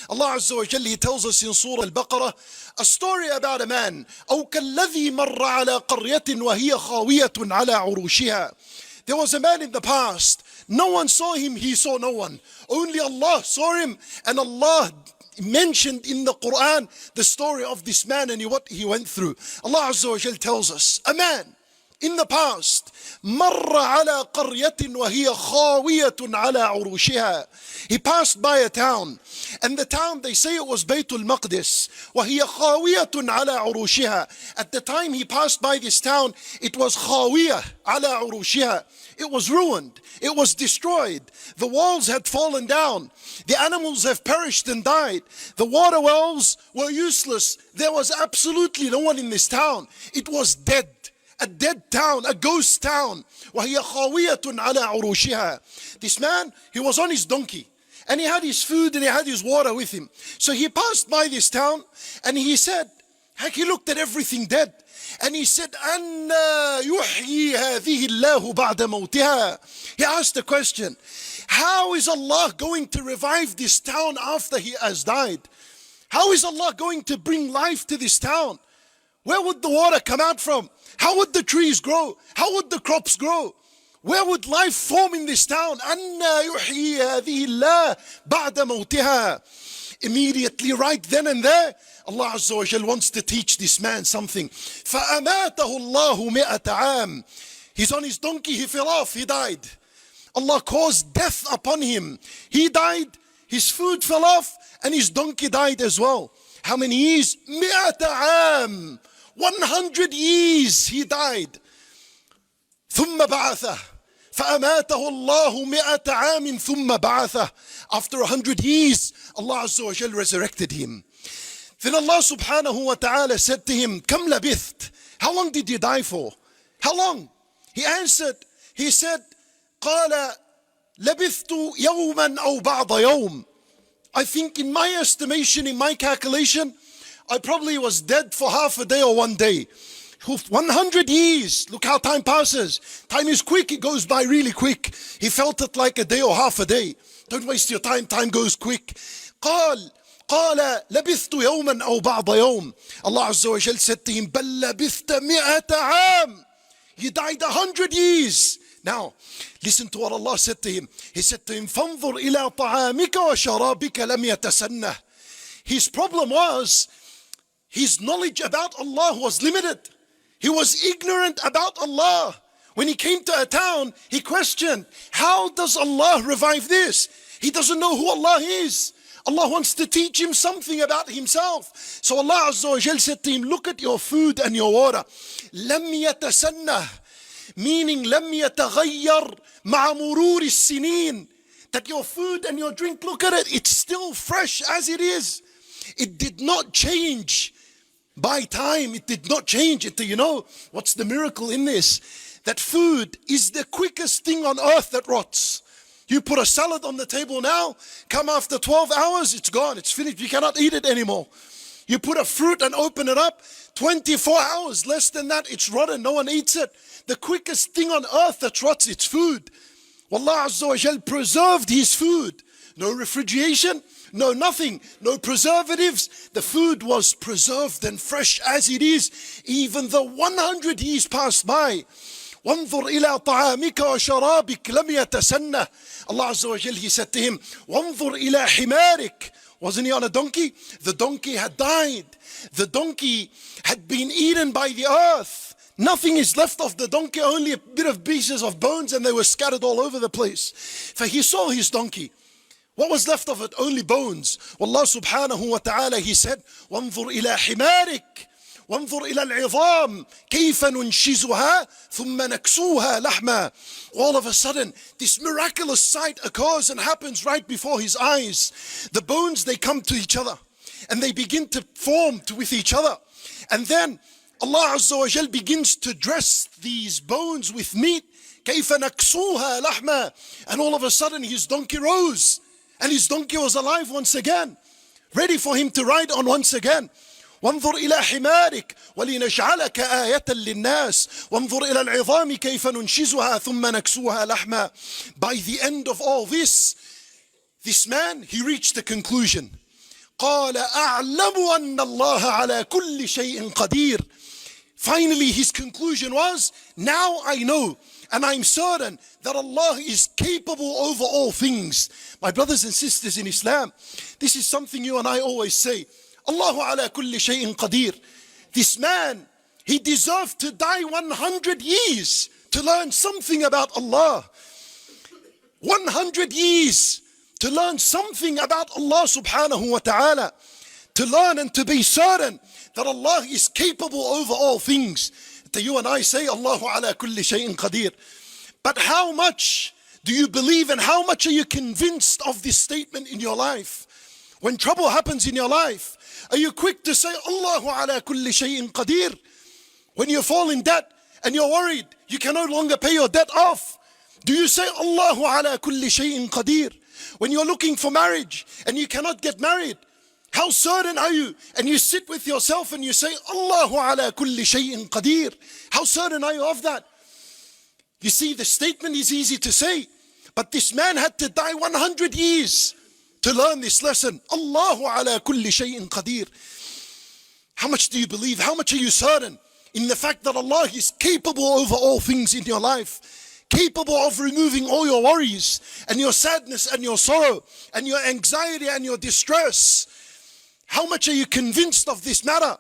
Allah Azza wa Jalla, He tells us in Surah Al-Baqarah a story about a man. أو كالذي مر على قرية وهي خاوية على عروشها. There was a man in the past. No one saw him, he saw no one. Only Allah saw him, and Allah mentioned in the Quran the story of this man and what he went through. Allah Azza wa Jal tells us, a man in the past, مر على قرية وهي خاوية على عروشها. He passed by a town, and the town, they say it was Baytul Maqdis. وهي خاوية على عروشها. At the time he passed by this town, it was خاوية على عروشها. It was ruined. It was destroyed. The walls had fallen down. The animals have perished and died. The water wells were useless. There was absolutely no one in this town. It was dead. A dead town, a ghost town. وَهِيَ خَاوِيَةٌ عَلَى عُرُوشِهَا. This man, he was on his donkey, and he had his food and he had his water with him. So he passed by this town, and he said, he looked at everything dead, and he said, أَنَّا يُحْيِي هَذِهِ اللَّهُ بَعْدَ مَوْتِهَا. He asked the question, how is Allah going to revive this town after he has died? How is Allah going to bring life to this town? Where would the water come out from? How would the trees grow? How would the crops grow? Where would life form in this town? أَنَّا يُحْيِي هَذِهِ اللَّهُ بَعْدَ مَوْتِهَا. Immediately, right then and there, Allah Azza wa Jal wants to teach this man something. فَأَمَاتَهُ اللَّهُ مِئَةَ عَامٍ. He's on his donkey, he fell off, he died. Allah caused death upon him. He died, his food fell off, and his donkey died as well. How many years? مِئَةَ عَامٍ. 100 years he died. ثم بعثه فأماته الله 100 عام ثم بعثه. After 100 years, Allah Azza wa Jal resurrected him. Then Allah subhanahu wa ta'ala said to him, كم لبثت? How long did you die for? How long? He answered, he said, قال لبثت يوما أو بعض يوم. I think in my estimation, in my calculation, I probably was dead for half a day or one day. 100 years. Look how time passes. Time is quick. It goes by really quick. He felt it like a day or half a day. Don't waste your time. Time goes quick. قال لبثت يوما أو بعض يوم. Allah Azza wa Jal said to him, بل لبثت 100 عام. You died 100 years. Now, listen to what Allah said to him. He said to him, فانظر إلى طعامك وشرابك لم يتسنه. His problem was, his knowledge about Allah was limited. He was ignorant about Allah. When he came to a town, he questioned, how does Allah revive this? He doesn't know who Allah is. Allah wants to teach him something about himself. So Allah Azza wa Jal said to him, look at your food and your water. لم يتسنه, meaning لم يتغير مع مرور السنين. That your food and your drink, look at it, it's still fresh as it is. It did not change by time. It did not change it. You know what's the miracle in this? That food is the quickest thing on earth that rots. You put a salad on the table now, come after 12 hours, it's gone, it's finished, you cannot eat it anymore. You put a fruit and open it up, 24 hours, less than that, it's rotten, no one eats it. The quickest thing on earth that rots, it's food. Allah Azza wa Jal preserved his food. No refrigeration, no nothing, no preservatives. The food was preserved and fresh as it is, even though 100 years passed by. وانظر إلى طعامك وشرابك لم يتسنه. Allah Azza wa Jal, he said to him, وانظر إلى حمارك. Wasn't he on a donkey? The donkey had died. The donkey had been eaten by the earth. Nothing is left of the donkey, only a bit of pieces of bones, and they were scattered all over the place. For he saw his donkey. What was left of it? Only bones. Allah subhanahu wa ta'ala, he said, وانظر إلى حمارك وانظر إلى العظام كيف ننشزها ثم نكسوها لحما. All of a sudden, this miraculous sight occurs and happens right before his eyes. The bones, they come to each other and they begin to form with each other. And then Allah Azza wa Jal begins to dress these bones with meat. كيف نكسوها لحما. And all of a sudden his donkey rose. And his donkey was alive once again, ready for him to ride on once again. وانظر إلى حمارك ولنجعلك آية للناس وانظر إلى العظام كيف ننشزها ثم نكسوها لحما. By the end of all this man, he reached the conclusion. قال أعلم أن الله على كل شيء قدير. Finally, his conclusion was, now I know and I'm certain that Allah is capable over all things. My brothers and sisters in Islam, this is something you and I always say. Allahu ala kulli shay'in qadir. This man, he deserved to die 100 years to learn something about Allah. 100 years to learn something about Allah subhanahu wa ta'ala. To learn and to be certain that Allah is capable over all things. That you and I say, Allahu ala kulli shay'in qadir. But how much do you believe and how much are you convinced of this statement in your life? When trouble happens in your life, are you quick to say, Allahu ala kulli shay'in qadir? When you fall in debt and you're worried, you can no longer pay your debt off, do you say, Allahu ala kulli shay'in qadir? When you're looking for marriage and you cannot get married, how certain are you? And you sit with yourself and you say, Allahu ala kulli shay'in qadir. How certain are you of that? You see, the statement is easy to say, but this man had to die 100 years to learn this lesson. Allahu ala kulli shay'in qadir. How much do you believe? How much are you certain in the fact that Allah is capable over all things in your life? Capable of removing all your worries and your sadness and your sorrow and your anxiety and your distress. How much are you convinced of this matter?